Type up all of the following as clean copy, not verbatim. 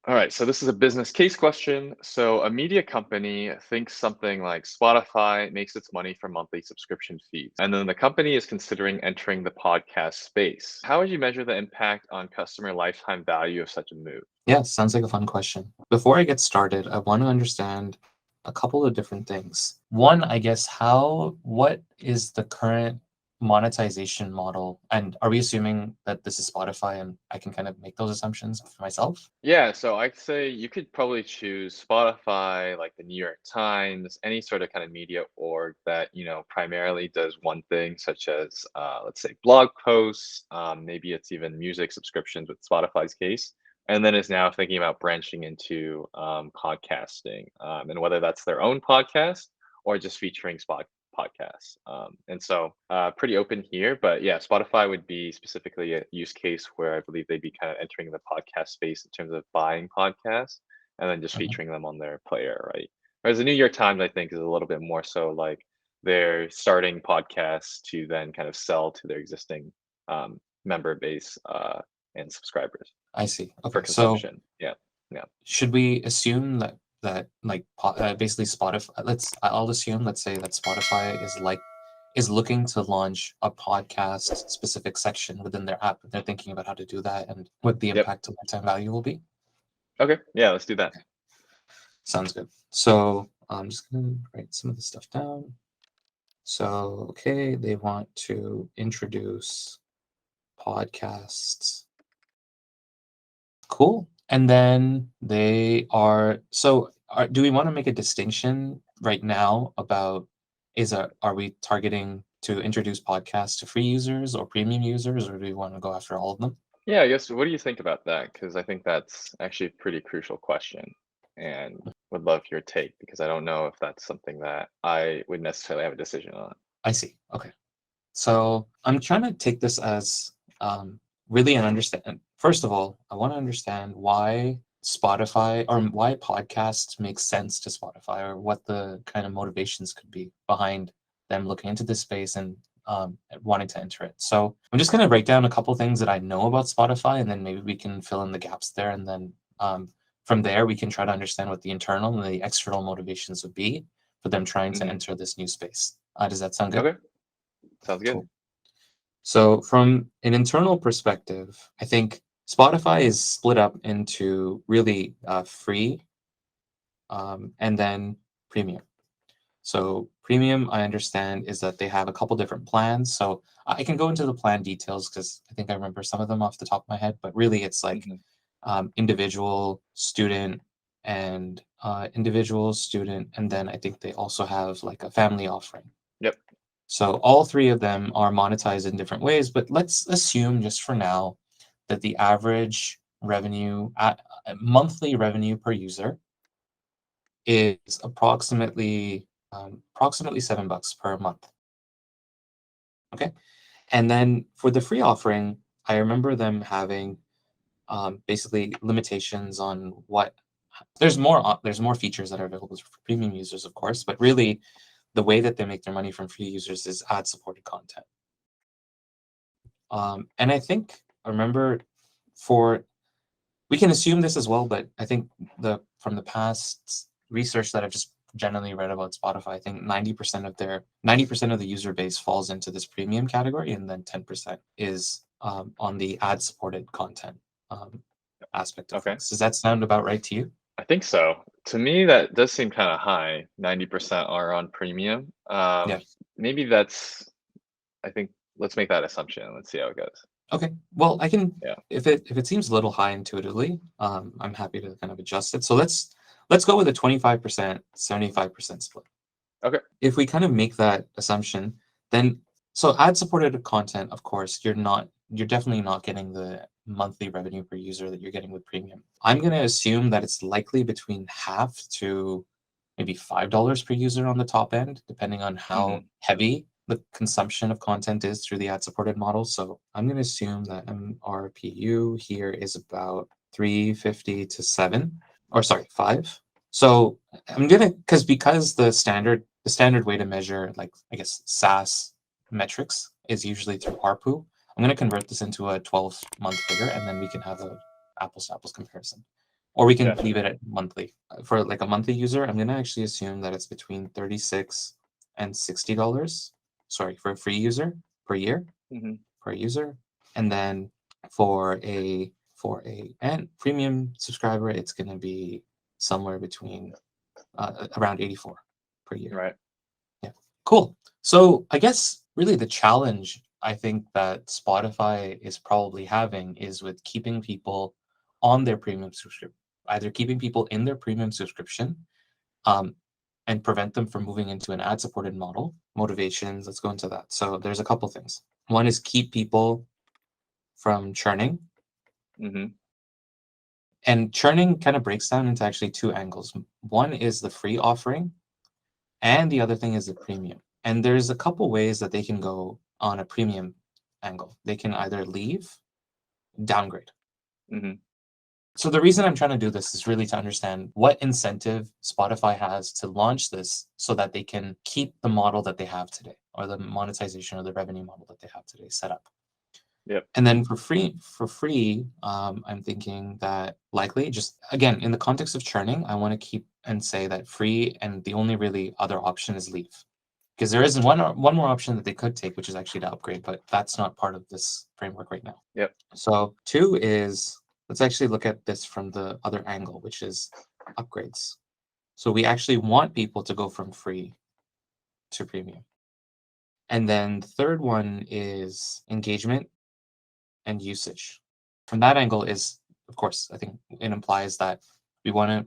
All right, so this is a business case question. So a media company thinks something like Spotify makes its money from monthly subscription fees, and then the company is considering entering the podcast space. How would you measure the impact on customer lifetime value of such a move? Yeah, sounds like a fun question. Before I get started, I want to understand a couple of different things. One, I guess, what is the current monetization model? And are we assuming that this is Spotify and I can kind of make those assumptions for myself? Yeah, so I'd say you could probably choose Spotify, like the New York Times, any sort of kind of media org that, primarily does one thing, such as, let's say, blog posts. Maybe it's even music subscriptions with Spotify's case. And then is now thinking about branching into podcasting, and whether that's their own podcast or just featuring podcasts. And so pretty open here, but yeah, Spotify would be specifically a use case where I believe they'd be kind of entering the podcast space in terms of buying podcasts and then just Mhm. featuring them on their player, right? Whereas the New York Times, I think, is a little bit more so like they're starting podcasts to then kind of sell to their existing member base and subscribers I see. for Okay, so consumption. Yeah. Yeah. should we assume that like basically Spotify? I'll assume, let's say that Spotify is looking to launch a podcast specific section within their app. They're thinking about how to do that and what the Yep. impact to lifetime value will be. Okay. Yeah, let's do that. Sounds good. So I'm just gonna write some of the stuff down. So okay, they want to introduce podcasts. Cool. And then do we want to make a distinction right now about are we targeting to introduce podcasts to free users or premium users, or do we want to go after all of them? Yeah, I guess what do you think about that? Because I think that's actually a pretty crucial question and would love your take because I don't know if that's something that I would necessarily have a decision on. I see. Okay. So I'm trying to take this as really an understand. First of all, I want to understand why Spotify or why podcasts make sense to Spotify, or what the kind of motivations could be behind them looking into this space and wanting to enter it. So I'm just going to write down a couple things that I know about Spotify, and then maybe we can fill in the gaps there, and then from there we can try to understand what the internal and the external motivations would be for them trying to Hmm. enter this new space. Does that sound good? Okay, sounds good. Cool. So, from an internal perspective, I think Spotify is split up into really free and then premium. So, premium, I understand, is that they have a couple different plans. So, I can go into the plan details because I think I remember some of them off the top of my head, but really it's like Hmm. individual, student, and and then I think they also have like a family offering. Yep. So all three of them are monetized in different ways, but let's assume just for now that the average monthly revenue per user is approximately $7 per month. Okay, and then for the free offering, I remember them having basically limitations on what there's more features that are available for premium users, of course, but really the way that they make their money from free users is ad supported content. And I remember for we can assume this as well, but I think the from the past research that I've just generally read about Spotify, I think 90% of the user base falls into this premium category, and then 10% is on the ad supported content um, aspect of Okay. things. Does that sound about right to you? I think so. To me, that does seem kind of high. 90% are on premium. Yeah. Maybe that's, I think, let's make that assumption. Let's see how it goes. Okay. Well, I can Yeah. if it seems a little high intuitively, I'm happy to kind of adjust it. So let's go with a 25%, 75% split. Okay. If we kind of make that assumption, then so ad supported content, of course, you're definitely not getting the monthly revenue per user that you're getting with premium. I'm going to assume that it's likely between half to maybe $5 per user on the top end, depending on how Hmm. heavy the consumption of content is through the ad supported model. So I'm going to assume that MRPU here is about 350 to 7, or sorry, 5. So I'm gonna because the standard way to measure, like, I guess, SaaS metrics is usually through ARPU. I'm gonna convert this into a 12-month figure, and then we can have a apples to apples comparison. or we can Gotcha. leave it at monthly. For like a monthly user, I'm gonna actually assume that it's between $36 and $60. Sorry, for a free user per year Hmm. per user, and then for a and premium subscriber, it's gonna be somewhere between around 84 per year. Right. Yeah, cool. So I guess really the challenge I think that Spotify is probably having is with keeping people on their premium subscription, either keeping people in their premium subscription, um, and prevent them from moving into an ad-supported model. Motivations, let's go into that. So there's a couple things. One is keep people from churning, Hmm. and churning kind of breaks down into actually two angles. One is the free offering, and the other thing is the premium. And there's a couple ways that they can go on a premium angle. They can either leave, downgrade. Hmm. So the reason I'm trying to do this is really to understand what incentive Spotify has to launch this so that they can keep the model that they have today, or the monetization or the revenue model that they have today set up. Yep. And then for free, I'm thinking that likely, just again, in the context of churning, I want to keep and say that free, and the only really other option is leave. Because there is one more option that they could take, which is actually to upgrade, but that's not part of this framework right now. Yep. So two is, let's actually look at this from the other angle, which is upgrades. So we actually want people to go from free to premium. And then the third one is engagement and usage. From that angle is, of course, I think it implies that we want to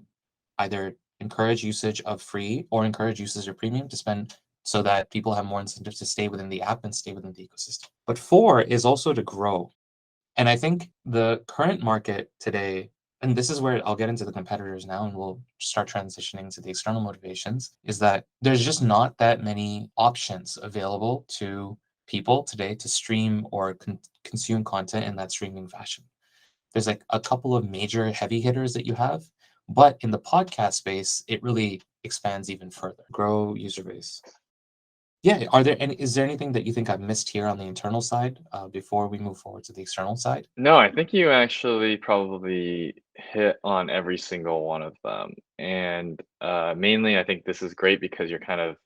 either encourage usage of free or encourage usage of premium to spend, so that people have more incentive to stay within the app and stay within the ecosystem. But four is also to grow. And I think the current market today, and this is where I'll get into the competitors now and we'll start transitioning to the external motivations, is that there's just not that many options available to people today to stream or consume content in that streaming fashion. There's like a couple of major heavy hitters that you have, but in the podcast space, it really expands even further. Grow user base. Yeah, is there anything that you think I've missed here on the internal side before we move forward to the external side? No, I think you actually probably hit on every single one of them. And mainly, I think this is great because you're kind of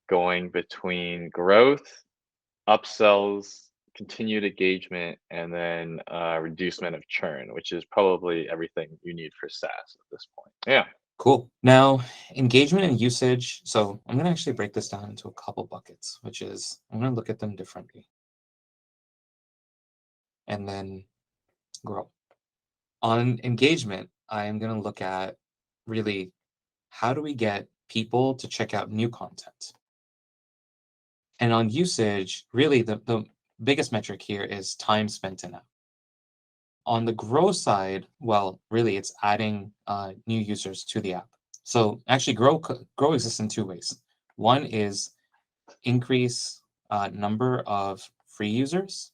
going between growth, upsells, continued engagement, and then reducement of churn, which is probably everything you need for SaaS at this point. Yeah. Cool. Now, engagement and usage. So I'm going to actually break this down into a couple buckets, which is I'm going to look at them differently and then grow. On engagement, I am going to look at really how do we get people to check out new content? And on usage, really the biggest metric here is time spent in app. On the grow side, well, really it's adding new users to the app. So actually, grow exists in two ways. One is increase number of free users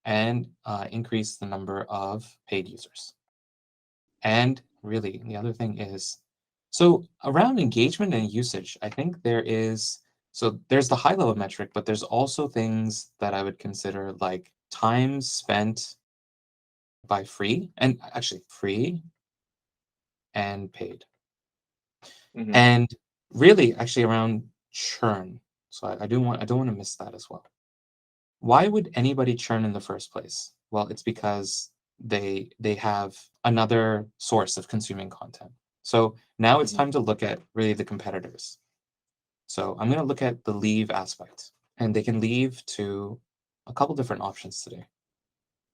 and increase the number of paid users. And really, the other thing is, so around engagement and usage, I think there's the high level metric, but there's also things that I would consider like time spent by free, and actually free and paid. Hmm. And really actually around churn. So I don't want to miss that as well. Why would anybody churn in the first place? Well, it's because they have another source of consuming content. So now it's Hmm. time to look at really the competitors. So I'm going to look at the leave aspect, and they can leave to a couple different options today.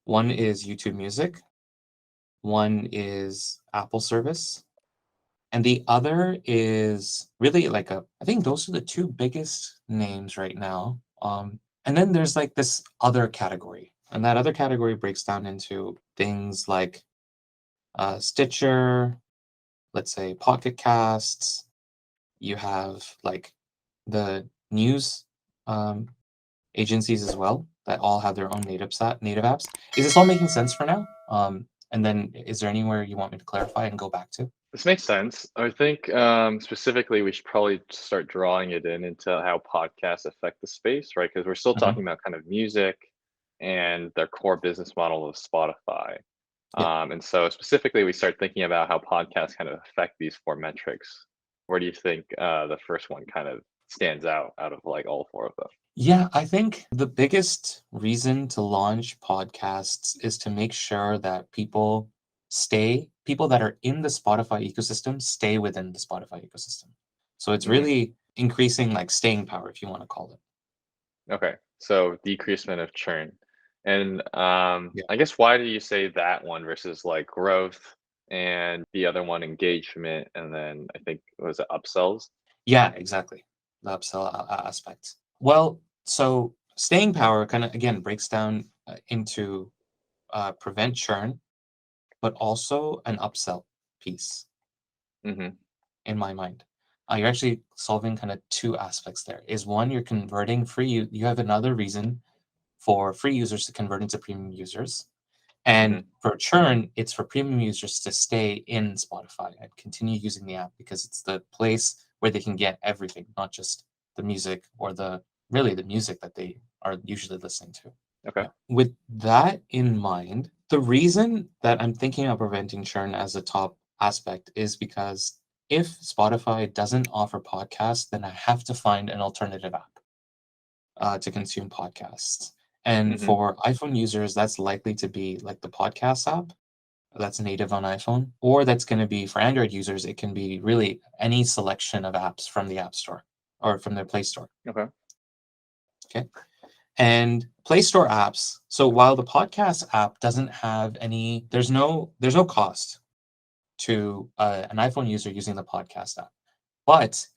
One is YouTube Music, one is Apple Service, and the other is really like I think those are the two biggest names right now. And then there's like this other category, and that other category breaks down into things like Stitcher, let's say Pocket Casts. You have like the news um, agencies as well that all have their own native apps. Is this all making sense for now? And then is there anywhere you want me to clarify and go back to? This makes sense. I think specifically we should probably start drawing it into how podcasts affect the space, right? Because we're still Mhm. talking about kind of music and their core business model of Spotify. Yeah. And so specifically, we start thinking about how podcasts kind of affect these four metrics. Where do you think the first one kind of stands out of like all four of them? Yeah, I think the biggest reason to launch podcasts is to make sure that people that are in the Spotify ecosystem stay within the Spotify ecosystem. So it's Hmm. really increasing like staying power, if you want to call it. Okay, so decreasement of churn. And Yeah. I guess why do you say that one versus like growth and the other one engagement, and then I think was it upsells? Yeah, exactly. The upsell aspect. Well, so staying power kind of again breaks down into prevent churn, but also an upsell piece Hmm. in my mind. You're actually solving kind of two aspects there. Is one, you're converting you have another reason for free users to convert into premium users. And Hmm. for churn, it's for premium users to stay in Spotify and continue using the app because it's the place where they can get everything, not just the music or the music that they are usually listening to. Okay. Yeah. With that in mind, the reason that I'm thinking of preventing churn as a top aspect is because if Spotify doesn't offer podcasts, then I have to find an alternative app to consume podcasts. And Hmm. for iPhone users, that's likely to be like the podcast app that's native on iPhone, or that's going to be for Android users, it can be really any selection of apps from the App Store or from their Play Store. Okay. Okay. And Play Store apps. So while the podcast app doesn't have there's no cost to an iPhone user using the podcast app, but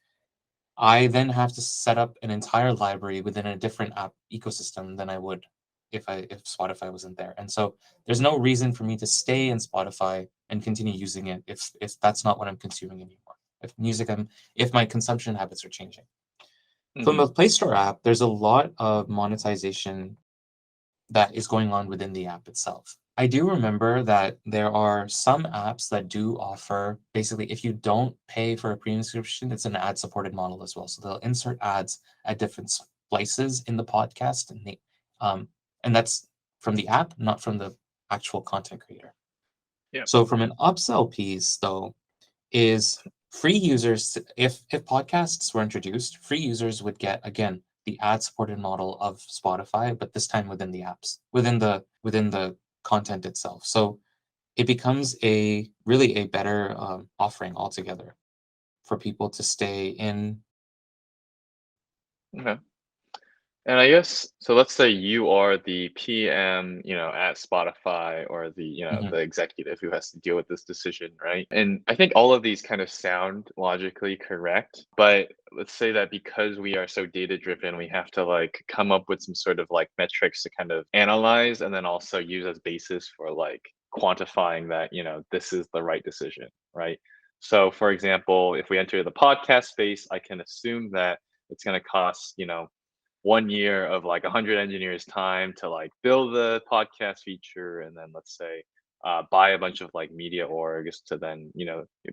I then have to set up an entire library within a different app ecosystem than I would if Spotify wasn't there. And so there's no reason for me to stay in Spotify and continue using it if that's not what I'm consuming anymore. If my consumption habits are changing. From Hmm. the Play Store app, there's a lot of monetization that is going on within the app itself. I do remember that there are some apps that do offer basically if you don't pay for a premium subscription, it's an ad supported model as well. So they'll insert ads at different places in the podcast um, and that's from the app, not from the actual content creator. Yeah. So from an upsell piece though, is free users if podcasts were introduced, free users would get again the ad supported model of Spotify, but this time within the apps, within the content itself. So it becomes a really a better offering altogether for people to stay in. Okay. And I guess so let's say you are the PM, at Spotify or Mhm. the executive who has to deal with this decision, right? And I think all of these kind of sound logically correct, but let's say that because we are so data driven, we have to like come up with some sort of like metrics to kind of analyze and then also use as basis for like quantifying that, this is the right decision, right? So for example, if we enter the podcast space, I can assume that it's going to cost, 1 year of like 100 engineers time to like build the podcast feature, and then let's say buy a bunch of like media orgs to then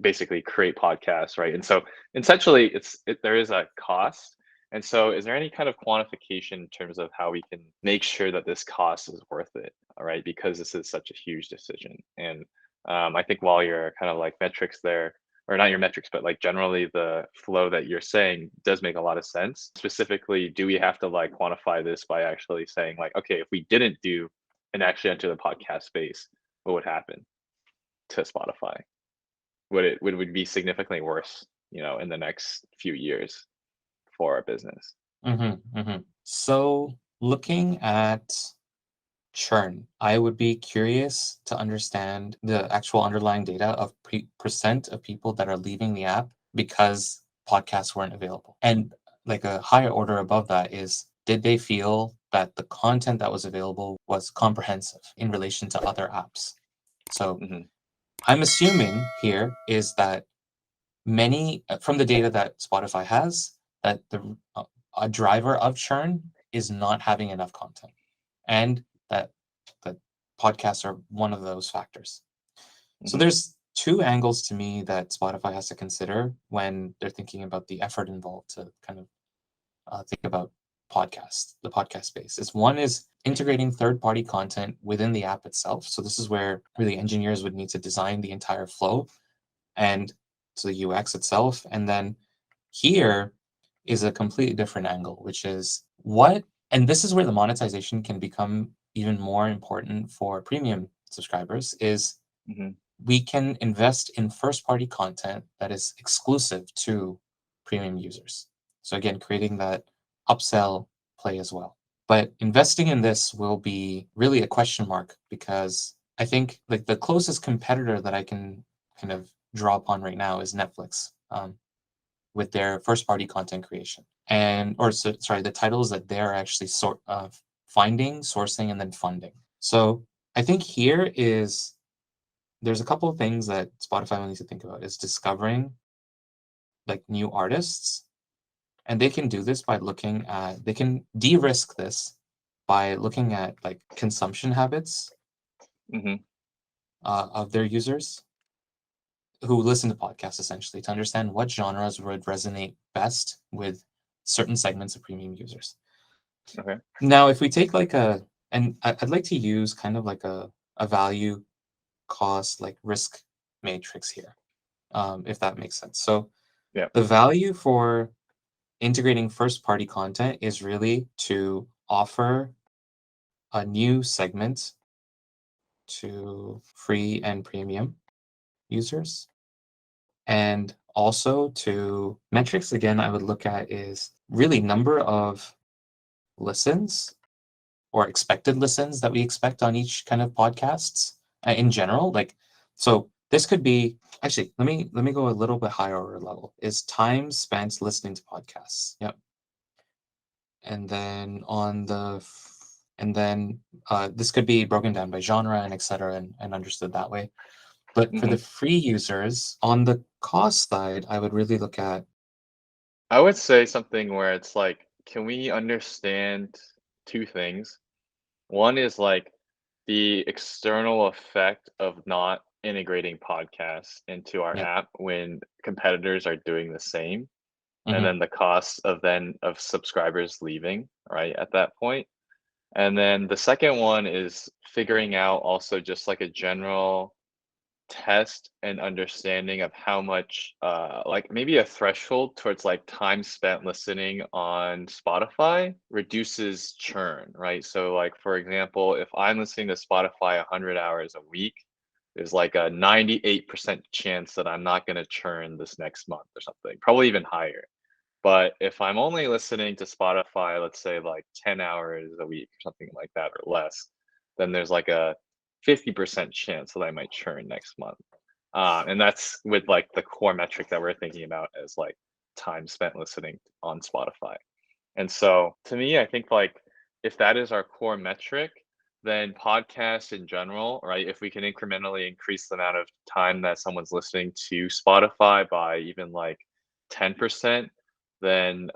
basically create podcasts, right? And so essentially there is a cost. And so is there any kind of quantification in terms of how we can make sure that this cost is worth it, all right, because this is such a huge decision? And I think while your kind of like metrics there, or not your metrics, but like generally the flow that you're saying does make a lot of sense. Specifically, do we have to like quantify this by actually saying like, okay, if we didn't do and actually enter the podcast space, what would happen to Spotify? Would it be significantly worse, in the next few years for our business? So looking at churn, I would be curious to understand the actual underlying data of percent of people that are leaving the app because podcasts weren't available. And like a higher order above that is, did they feel that the content that was available was comprehensive in relation to other apps? So Hmm. I'm assuming here is that from the data that Spotify has, that a driver of churn is not having enough content, and that that podcasts are one of those factors. So Hmm. there's two angles to me that Spotify has to consider when they're thinking about the effort involved to kind of think about. the podcast space. Is one is integrating third-party content within the app itself. So this is where really engineers would need to design the entire flow and to the UX itself. And then here is a completely different angle, which is and this is where the monetization can become even more important for premium subscribers, is Hmm. we can invest in first party content that is exclusive to premium users. So again, creating that upsell play as well. But investing in this will be really a question mark, because I think like the closest competitor that I can kind of draw upon right now is Netflix, with their first party content creation. Sorry, the titles that they're actually finding, sourcing, and then funding. So I think here is there's a couple of things that Spotify will need to think about, is discovering like new artists. And they can do this by they can de-risk this by looking at like consumption habits Hmm. of their users who listen to podcasts, essentially, to understand what genres would resonate best with certain segments of premium users. Okay. Now, if we take I'd like to use kind of like a value cost, like risk matrix here, if that makes sense. So Yeah. the value for integrating first party content is really to offer a new segment to free and premium users. And also to metrics, again, I would look at is really number of listens or expected listens that we expect on each kind of podcasts in general. Like, so this could be actually, let me go a little bit higher order level, is time spent listening to podcasts. Yep. And then this could be broken down by genre and et cetera, and understood that way. But for Hmm. the free users, on the cost side, I would really look at. I would say something where it's like, can we understand two things? One is like the external effect of not integrating podcasts into our Yep. app when competitors are doing the same, and Hmm. then the cost of subscribers leaving, right, at that point. And then the second one is figuring out also just like a general test and understanding of how much like maybe a threshold towards like time spent listening on Spotify reduces churn, right? So like for example, if I'm listening to Spotify 100 hours a week, there's like a 98% chance that I'm not going to churn this next month or something, probably even higher. But if I'm only listening to Spotify, let's say like 10 hours a week or something like that or less, then there's like a 50% chance that I might churn next month. And that's with like the core metric that we're thinking about as like time spent listening on Spotify. And so to me, I think like if that is our core metric, then podcasts in general, right? If we can incrementally increase the amount of time that someone's listening to Spotify by even like 10%, then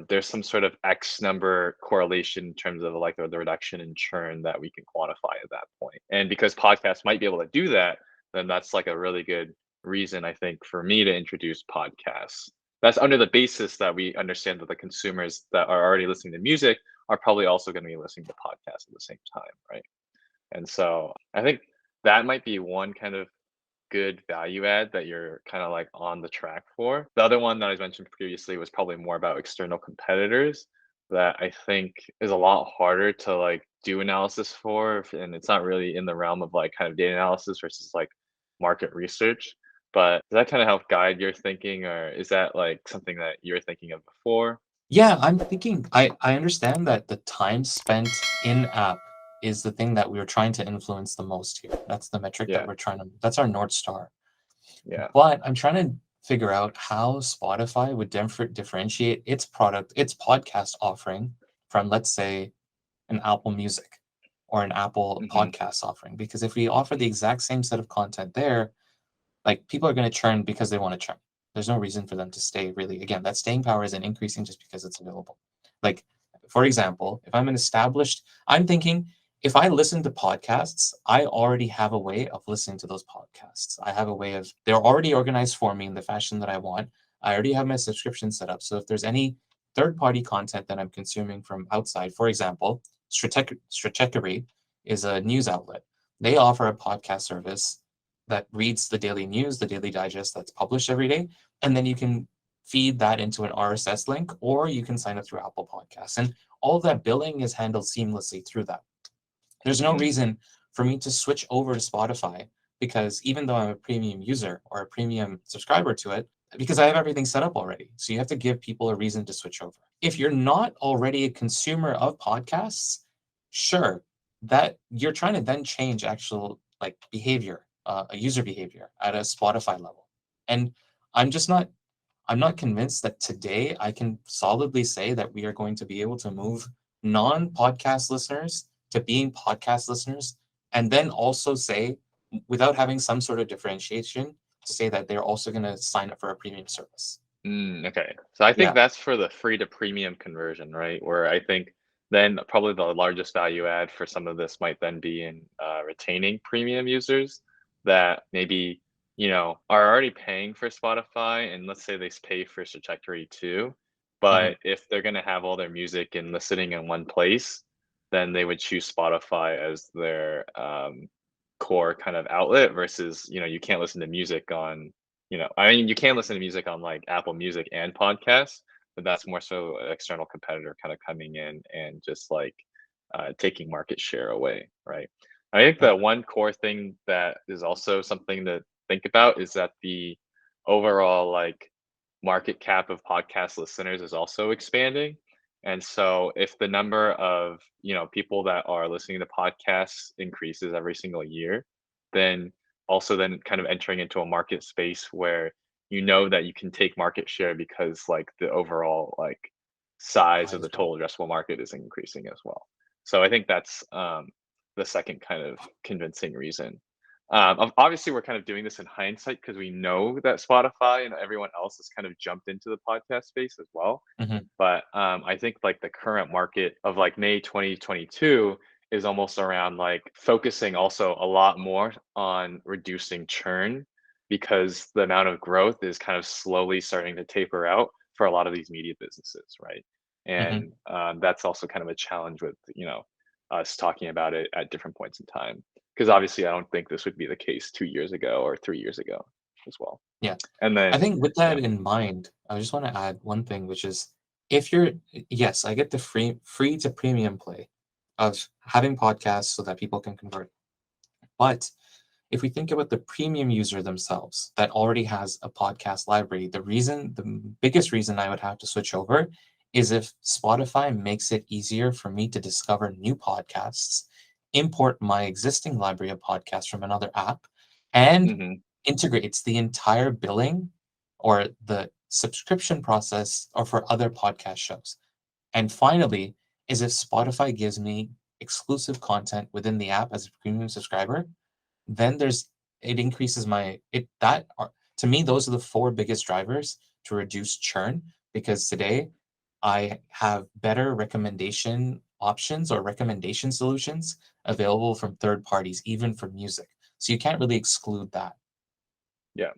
there's some sort of X number correlation in terms of like the reduction in churn that we can quantify at that point. And because podcasts might be able to do that, then that's like a really good reason, I think, for me to introduce podcasts. That's under the basis that we understand that the consumers that are already listening to music are probably also going to be listening to podcasts at the same time, right? And so I think that might be one kind of good value add that you're kind of like on the track for. The other one that I mentioned previously was probably more about external competitors that I think is a lot harder to like do analysis for, and it's not really in the realm of like kind of data analysis versus like market research. But does that kind of help guide your thinking, or is that like something that you're thinking of before? Yeah, I'm thinking, I understand that the time spent in app is the thing that we're trying to influence the most here. That's the metric that Yeah, that's our North Star. yeah. But I'm trying to figure out how Spotify would differentiate its product, its podcast offering from, let's say, an Apple Music or an Apple Hmm. podcast offering. Because if we offer the exact same set of content there, like people are going to churn because they want to churn. There's no reason for them to stay really. Again, that staying power isn't increasing just because it's available. Like, for example, if I'm an established, I'm thinking if I listen to podcasts, I already have a way of listening to those podcasts. I have a way they're already organized for me in the fashion that I want. I already have my subscription set up. So if there's any third-party content that I'm consuming from outside. For example, Stratechery is a news outlet. They offer a podcast service that reads the daily news, the daily digest that's published every day, and then you can feed that into an RSS link, or you can sign up through Apple Podcasts. And all of that billing is handled seamlessly through that. There's no Mm, reason for me to switch over to Spotify because even though I'm a premium user or a premium subscriber to it, because I have everything set up already. So you have to give people a reason to switch over. If you're not already a consumer of podcasts, sure, that you're trying to then change actual like behavior, a user behavior at a Spotify level. And I'm just not I'm not convinced that today I can solidly say that we are going to be able to move non-podcast listeners to being podcast listeners, and then also say, without having some sort of differentiation, to say that they're also going to sign up for a premium service. okay. So I think Yeah. that's for the free to premium conversion, right? Where I think then probably the largest value add for some of this might then be in retaining premium users that maybe, are already paying for Spotify, and let's say they pay for Trajectory too. Hmm. But if they're going to have all their music and listening in one place, then they would choose Spotify as their core kind of outlet versus, you can't listen to music on I mean, you can listen to music on like Apple Music and podcasts, but that's more so an external competitor kind of coming in and just like taking market share away, right? I think Yeah. the one core thing that is also something to think about is that the overall like market cap of podcast listeners is also expanding. And so if the number of, people that are listening to podcasts increases every single year, then also then kind of entering into a market space where you know that you can take market share because like the overall like size Pie of as the well. total addressable market is increasing as well. So I think that's the second kind of convincing reason. Obviously, we're kind of doing this in hindsight because we know that Spotify and everyone else has kind of jumped into the podcast space as well. Hmm. But I think like the current market of like May 2022 is almost around like focusing also a lot more on reducing churn because the amount of growth is kind of slowly starting to taper out for a lot of these media businesses, right? Hmm. And that's also kind of a challenge with us talking about it at different points in time because obviously I don't think this would be the case 2 years ago or 3 years ago as well. Yeah. And I then think with yeah. that in mind, I just want to add one thing, which is if you're, yes, I get the free to premium play of having podcasts so that people can convert. But if we think about the premium user themselves that already has a podcast library, the biggest reason I would have to switch over is if Spotify makes it easier for me to discover new podcasts, import my existing library of podcasts from another app, and Hmm. integrates the entire billing or the subscription process or for other podcast shows. And finally, is if Spotify gives me exclusive content within the app as a premium subscriber, then it increases my it that are to me those are the four biggest drivers to reduce churn because today I have better recommendation options or recommendation solutions available from third parties, even for music. So you can't really exclude that. Yeah,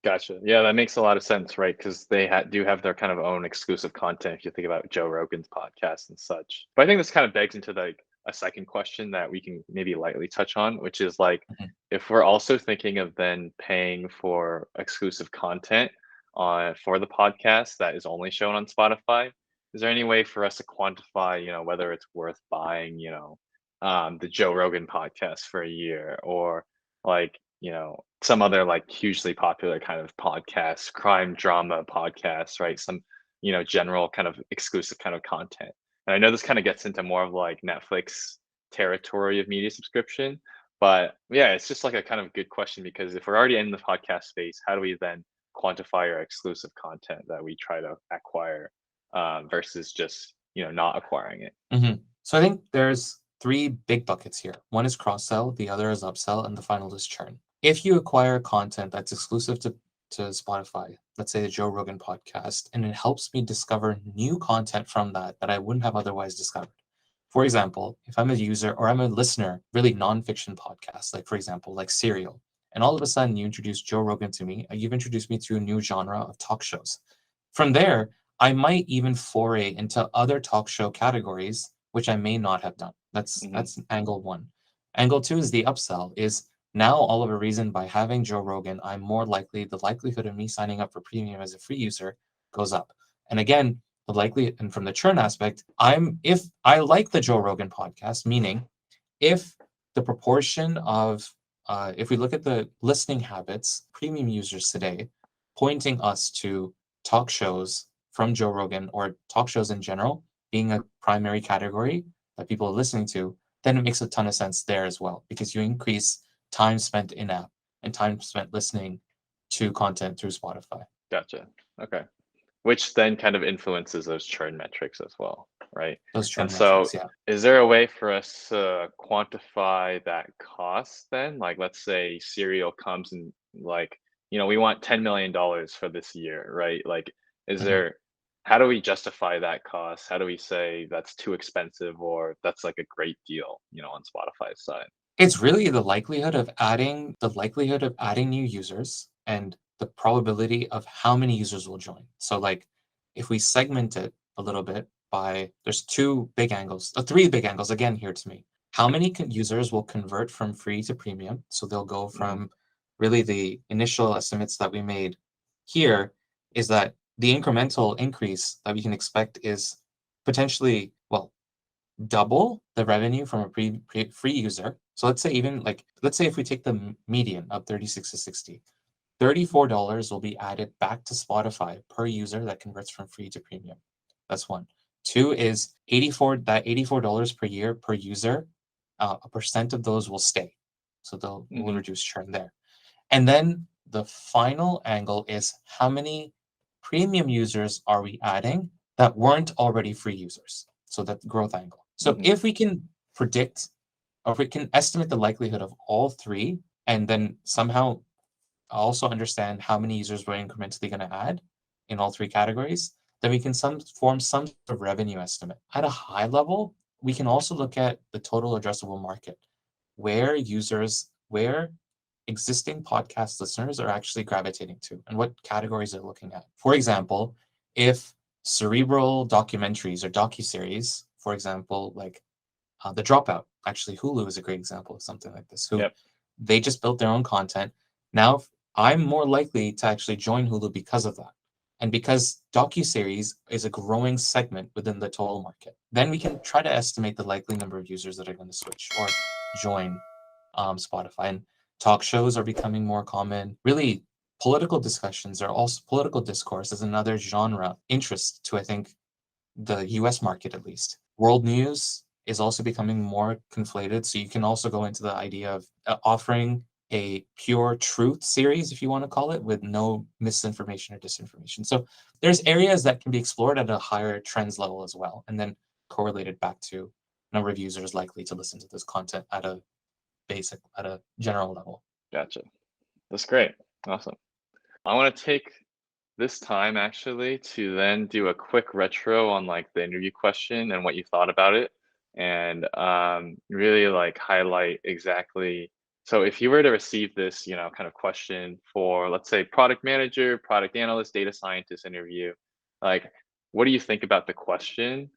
gotcha. Yeah, that makes a lot of sense, right? Because they do have their kind of own exclusive content. If you think about Joe Rogan's podcast and such, but I think this kind of begs into like a second question that we can maybe lightly touch on, which is like Mhm. if we're also thinking of then paying for exclusive content on for the podcast that is only shown on Spotify, is there any way for us to quantify, whether it's worth buying, the Joe Rogan podcast for a year or like some other like hugely popular kind of podcasts, crime drama podcasts, right? Some, general kind of exclusive kind of content. And I know this kind of gets into more of like Netflix territory of media subscription, but yeah, it's just like a kind of good question because if we're already in the podcast space, how do we then quantify our exclusive content that we try to acquire versus just, not acquiring it? So I think there's three big buckets here. One is cross sell, the other is upsell, and the final is churn. If you acquire content that's exclusive to Spotify, let's say the Joe Rogan podcast, and it helps me discover new content from that I wouldn't have otherwise discovered. For example, if I'm a user or I'm a listener, really nonfiction podcasts, like for example, like Serial, and all of a sudden you introduce Joe Rogan to me, you've introduced me to a new genre of talk shows. From there, I might even foray into other talk show categories, which I may not have done. Hmm. That's angle one. Angle two is the upsell, is now all of a reason by having Joe Rogan, I'm more likely, the likelihood of me signing up for premium as a free user goes up. And again, the likely, and from the churn aspect, if I like the Joe Rogan podcast, meaning if the proportion of if we look at the listening habits, premium users today, pointing us to talk shows from Joe Rogan or talk shows in general being a primary category that people are listening to, then it makes a ton of sense there as well because you increase time spent in app and time spent listening to content through Spotify. Gotcha. Okay. Which then kind of influences those churn metrics as well, right? Those And churn so metrics, yeah. is there a way for us to quantify that cost then? Like, let's say Serial comes and like, we want $10 million for this year, right? Like, is Mhm. there, how do we justify that cost? How do we say that's too expensive or that's like a great deal, on Spotify's side? It's really the likelihood of adding new users and the probability of how many users will join. So like if we segment it a little bit by there's three big angles again here to me. How many users will convert from free to premium? So they'll go Hmm. from really the initial estimates that we made here is that the incremental increase that we can expect is potentially, well, double the revenue from a free user. So let's say if we take the median of 36 to 60, $34 will be added back to Spotify per user that converts from free to premium. That's one. Two is $84 per year per user. A percent of those will stay. So we'll Hmm. reduce churn there. And then the final angle is how many premium users are we adding that weren't already free users? So that growth angle. So Hmm. if we can predict or if we can estimate the likelihood of all three and then somehow also understand how many users we're incrementally going to add in all three categories, then we can form some sort of revenue estimate. At a high level, we can also look at the total addressable market, where existing podcast listeners are actually gravitating to and what categories they're looking at. For example, if cerebral documentaries or docuseries, for example, like The Dropout, actually Hulu is a great example of something like this, who Yep. they just built their own content. Now I'm more likely to actually join Hulu because of that. And because docuseries is a growing segment within the total market, then we can try to estimate the likely number of users that are going to switch or join Spotify. And talk shows are becoming more common. Really, political discourse is another genre interest to I think the US market at least. World news is also becoming more conflated. So you can also go into the idea of offering a pure truth series, if you want to call it, with no misinformation or disinformation. So there's areas that can be explored at a higher trends level as well, and then correlated back to number of users likely to listen to this content at a general level. Gotcha. That's great. Awesome. I want to take this time actually to then do a quick retro on like the interview question and what you thought about it, and really like highlight exactly. So if you were to receive this, kind of question for, let's say, product manager, product analyst, data scientist interview, like, what do you think about the question?